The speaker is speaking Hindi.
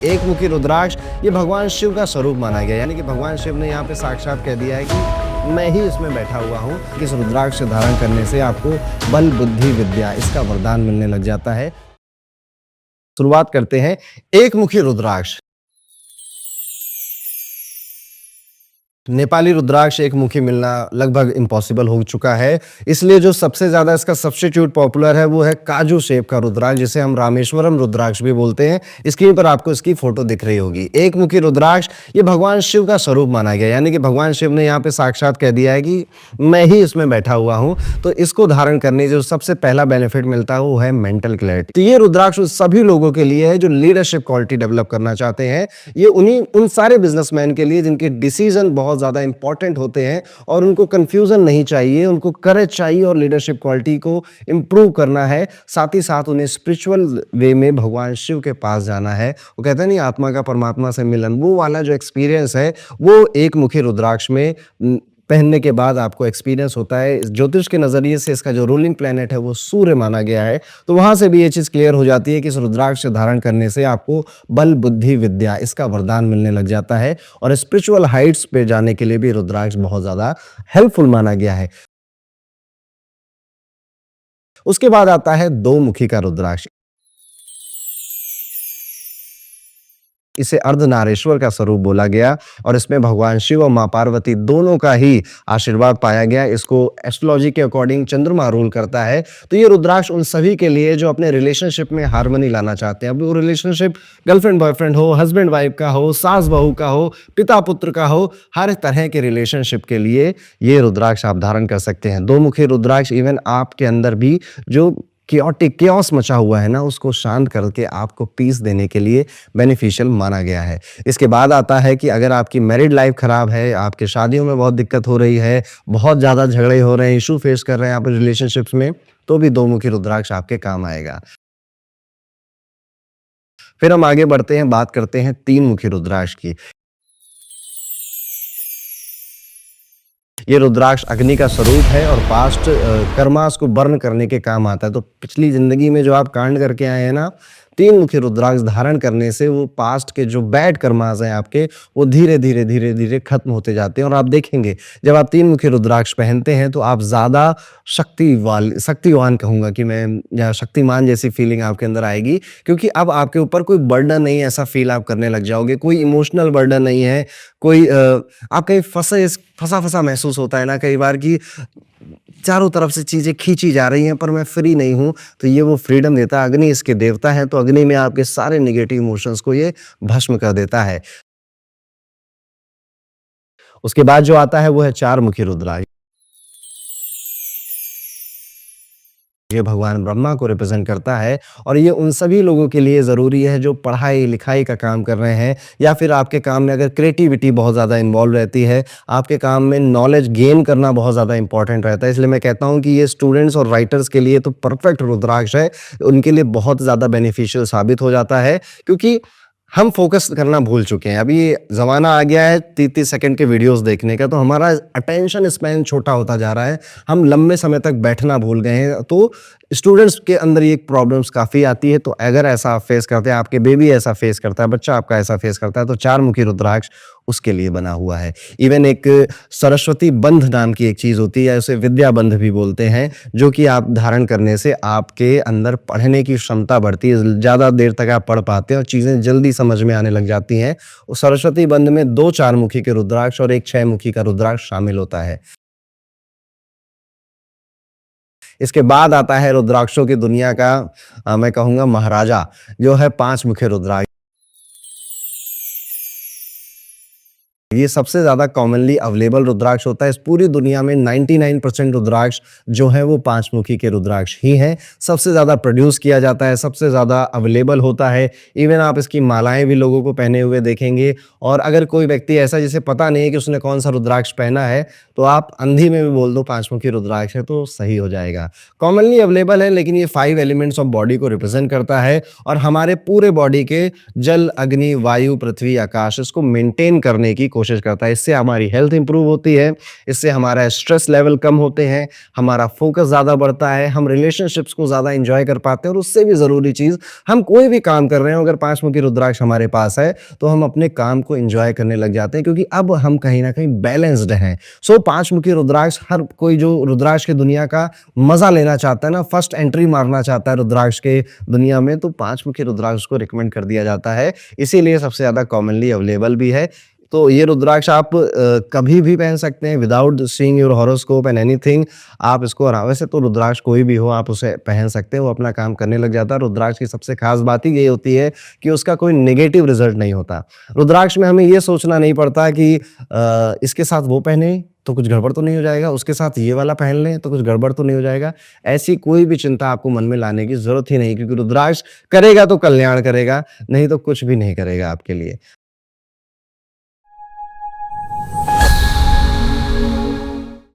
एक मुखी रुद्राक्ष ये भगवान शिव का स्वरूप माना गया, यानी कि भगवान शिव ने यहाँ पे साक्षात कह दिया है कि मैं ही इसमें बैठा हुआ हूँ। इस रुद्राक्ष धारण करने से आपको बल बुद्धि विद्या इसका वरदान मिलने लग जाता है। शुरुआत करते हैं एक मुखी रुद्राक्ष। नेपाली रुद्राक्ष एक मुखी मिलना लगभग इम्पॉसिबल हो चुका है, इसलिए जो सबसे ज़्यादा इसका सब्स्टिट्यूट पॉपुलर है वो है काजू शेप का रुद्राक्ष, जिसे हम रामेश्वरम रुद्राक्ष भी बोलते हैं। स्क्रीन पर आपको इसकी फोटो दिख रही होगी। एक मुखी रुद्राक्ष ये भगवान शिव का स्वरूप माना गया, यानी कि भगवान शिव ने यहाँ पे साक्षात कह दिया है कि मैं ही इसमें बैठा हुआ हूँ। तो इसको धारण करने जो सबसे पहला बेनिफिट मिलता है वो है मेंटल क्लैरिटी। तो ये रुद्राक्ष उन सभी लोगों के लिए है जो लीडरशिप क्वालिटी डेवलप करना चाहते हैं। ये उन सारे बिजनेसमैन के लिए जिनके डिसीजन बहुत ज्यादा इंपॉर्टेंट होते हैं और उनको कंफ्यूजन नहीं चाहिए, उनको करेज चाहिए और लीडरशिप क्वालिटी को इंप्रूव करना है। साथ ही साथ उन्हें स्पिरिचुअल वे में भगवान शिव के पास जाना है। वो कहते हैं नहीं, आत्मा का परमात्मा से मिलन, वो वाला जो एक्सपीरियंस है वो एक मुखी रुद्राक्ष में पहनने के बाद आपको एक्सपीरियंस होता है। ज्योतिष के नजरिए से इसका जो रूलिंग प्लेनेट है वो सूर्य माना गया है, तो वहां से भी ये चीज क्लियर हो जाती है कि इस रुद्राक्ष धारण करने से आपको बल बुद्धि विद्या इसका वरदान मिलने लग जाता है और स्पिरिचुअल हाइट्स पे जाने के लिए भी रुद्राक्ष बहुत ज्यादा हेल्पफुल माना गया है। उसके बाद आता है दो मुखी का रुद्राक्ष। इसे अर्धनारेश्वर का स्वरूप बोला गया और इसमें भगवान शिव और मां पार्वती दोनों का ही आशीर्वाद पाया गया। इसको एस्ट्रोलॉजी के अकॉर्डिंग चंद्रमा रूल करता है। तो ये रुद्राक्ष उन सभी के लिए जो अपने रिलेशनशिप में हार्मनी लाना चाहते हैं। अब वो रिलेशनशिप गर्लफ्रेंड बॉयफ्रेंड हो, हस्बैंड वाइफ का हो, सास बहू का हो, पिता पुत्र का हो, हर तरह के रिलेशनशिप के लिए ये रुद्राक्ष आप धारण कर सकते हैं। दो मुखी रुद्राक्ष इवन आपके अंदर भी जो केओस मचा हुआ है ना, उसको शांत करके आपको पीस देने के लिए बेनिफिशियल माना गया है। इसके बाद आता है कि अगर आपकी मैरिड लाइफ खराब है, आपके शादियों में बहुत दिक्कत हो रही है, बहुत ज़्यादा झगड़े हो रहे हैं, इशू फेस कर रहे हैं आप रिलेशनशिप्स में, तो भी दो मुखी रुद्राक्ष आपके काम आएगा। फिर हम आगे बढ़ते हैं, बात करते हैं तीन मुखी रुद्राक्ष की। ये रुद्राक्ष अग्नि का स्वरूप है और पास्ट कर्मास को बर्न करने के काम आता है। तो पिछली जिंदगी में जो आप कांड करके आए हैं ना, तीन मुखी रुद्राक्ष धारण करने से वो पास्ट के जो बैड कर्मास हैं आपके, वो धीरे धीरे धीरे धीरे खत्म होते जाते हैं। और आप देखेंगे जब आप तीन मुखी रुद्राक्ष पहनते हैं तो आप ज्यादा शक्तिवान कहूंगा कि मैं, या शक्तिमान जैसी फीलिंग आपके अंदर आएगी, क्योंकि अब आपके ऊपर कोई बर्डन नहीं है, ऐसा फील आप करने लग जाओगे। कोई इमोशनल बर्डन नहीं है, कोई आप कहीं फंसा फंसा महसूस होता है ना कई बार कि चारों तरफ से चीजें खींची जा रही हैं पर मैं फ्री नहीं हूं। तो ये वो फ्रीडम देता है। अग्नि इसके देवता है, तो अग्नि में आपके सारे नेगेटिव इमोशंस को ये भस्म कर देता है। उसके बाद जो आता है वो है चार मुखी रुद्राक्ष। ये भगवान ब्रह्मा को रिप्रेजेंट करता है और ये उन सभी लोगों के लिए ज़रूरी है जो पढ़ाई लिखाई का काम कर रहे हैं, या फिर आपके काम में अगर क्रिएटिविटी बहुत ज़्यादा इन्वॉल्व रहती है, आपके काम में नॉलेज गेन करना बहुत ज़्यादा इंपॉर्टेंट रहता है। इसलिए मैं कहता हूँ कि ये स्टूडेंट्स और राइटर्स के लिए तो परफेक्ट रुद्राक्ष है। उनके लिए बहुत ज़्यादा बेनिफिशियल साबित हो जाता है, क्योंकि हम फोकस करना भूल चुके हैं। अभी ज़माना आ गया है 30-30 सेकंड के वीडियोस देखने का, तो हमारा अटेंशन स्पैन छोटा होता जा रहा है, हम लंबे समय तक बैठना भूल गए हैं। तो स्टूडेंट्स के अंदर ये प्रॉब्लम्स काफ़ी आती है। तो अगर ऐसा आप फेस करते हैं, आपके बेबी ऐसा फेस करता है, बच्चा आपका ऐसा फेस करता है, तो चार मुखी रुद्राक्ष उसके लिए बना हुआ है। इवन एक सरस्वती बंध नाम की एक चीज़ होती है, उसे विद्या बंध भी बोलते हैं, जो कि आप धारण करने से आपके अंदर पढ़ने की क्षमता बढ़ती है, ज़्यादा देर तक आप पढ़ पाते हैं और चीज़ें जल्दी समझ में आने लग जाती हैं। उस सरस्वती बंध में दो चार मुखी के रुद्राक्ष और एक 6 मुखी का रुद्राक्ष शामिल होता है। इसके बाद आता है रुद्राक्षों की दुनिया का मैं कहूँगा महाराजा, जो है 5 मुखी रुद्राक्ष। ये सबसे ज़्यादा कॉमनली अवेलेबल रुद्राक्ष होता है। इस पूरी दुनिया में 99% रुद्राक्ष जो है वो 5 मुखी के रुद्राक्ष ही हैं। सबसे ज़्यादा प्रोड्यूस किया जाता है, सबसे ज़्यादा अवेलेबल होता है। इवन आप इसकी मालाएं भी लोगों को पहने हुए देखेंगे। और अगर कोई व्यक्ति ऐसा जिसे पता नहीं है कि उसने कौन सा रुद्राक्ष पहना है, तो आप अंधी में भी बोल दो 5 मुखी रुद्राक्ष है तो सही हो जाएगा। कॉमनली अवेलेबल है, लेकिन ये 5 एलिमेंट्स ऑफ बॉडी को रिप्रेजेंट करता है और हमारे पूरे बॉडी के जल, अग्नि, वायु, पृथ्वी, आकाश, इसको मेंटेन करने की कोशिश करता है। इससे हमारी हेल्थ इंप्रूव होती है, इससे हमारा स्ट्रेस लेवल कम होते हैं, हमारा फोकस ज़्यादा बढ़ता है, हम रिलेशनशिप्स को ज़्यादा एन्जॉय कर पाते हैं और उससे भी ज़रूरी चीज़, हम कोई भी काम कर रहे हो अगर 5 मुखी रुद्राक्ष हमारे पास है, तो हम अपने काम को एन्जॉय करने लग जाते हैं क्योंकि अब हम कहीं न कहीं बैलेंस्ड हैं। सो 5 मुखी रुद्राक्ष हर कोई जो रुद्राक्ष की दुनिया का मज़ा लेना चाहता है ना, फर्स्ट एंट्री मारना चाहता है रुद्राक्ष के दुनिया में, तो 5 मुखी रुद्राक्ष को रिकमेंड कर दिया जाता है। इसीलिए सबसे ज़्यादा कॉमनली अवेलेबल भी है। तो ये रुद्राक्ष आप कभी भी पहन सकते हैं without seeing your horoscope and anything. आप इसको वैसे तो रुद्राक्ष कोई भी हो आप उसे पहन सकते हैं, वो अपना काम करने लग जाता है। रुद्राक्ष की सबसे खास बात ही ये होती है कि उसका कोई नेगेटिव रिजल्ट नहीं होता। रुद्राक्ष में हमें ये सोचना नहीं पड़ता कि इसके साथ वो पहने तो कुछ गड़बड़ तो नहीं हो जाएगा, उसके साथ ये वाला पहन लें तो कुछ गड़बड़ तो नहीं हो जाएगा। ऐसी कोई भी चिंता आपको मन में लाने की ज़रूरत ही नहीं, क्योंकि रुद्राक्ष करेगा तो कल्याण करेगा, नहीं तो कुछ भी नहीं करेगा आपके लिए।